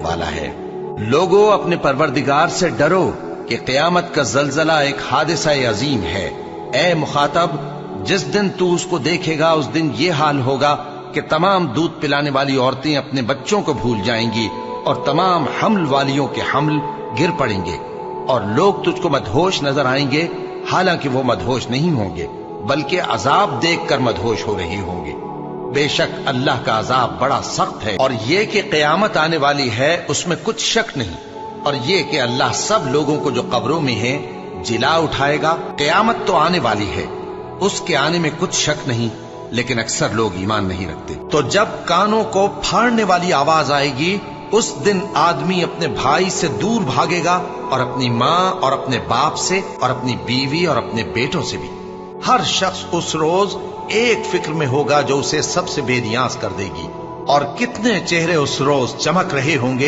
والا ہے۔ لوگو اپنے پروردگار سے ڈرو کہ قیامت کا زلزلہ ایک حادثہ عظیم ہے۔ اے مخاطب، جس دن تو اس کو دیکھے گا اس دن یہ حال ہوگا کہ تمام دودھ پلانے والی عورتیں اپنے بچوں کو بھول جائیں گی اور تمام حمل والیوں کے حمل گر پڑیں گے، اور لوگ تجھ کو مدہوش نظر آئیں گے، حالانکہ وہ مدہوش نہیں ہوں گے بلکہ عذاب دیکھ کر مدہوش ہو رہے ہوں گے۔ بے شک اللہ کا عذاب بڑا سخت ہے، اور یہ کہ قیامت آنے والی ہے اس میں کچھ شک نہیں، اور یہ کہ اللہ سب لوگوں کو جو قبروں میں ہیں جلا اٹھائے گا۔ قیامت تو آنے والی ہے، اس کے آنے میں کچھ شک نہیں، لیکن اکثر لوگ ایمان نہیں رکھتے۔ تو جب کانوں کو پھاڑنے والی آواز آئے گی اس دن آدمی اپنے بھائی سے دور بھاگے گا، اور اپنی ماں اور اپنے باپ سے، اور اپنی بیوی اور اپنے بیٹوں سے بھی۔ ہر شخص اس روز ایک فکر میں ہوگا جو اسے سب سے بے نیاز کر دے گی، اور کتنے چہرے اس روز چمک رہے ہوں گے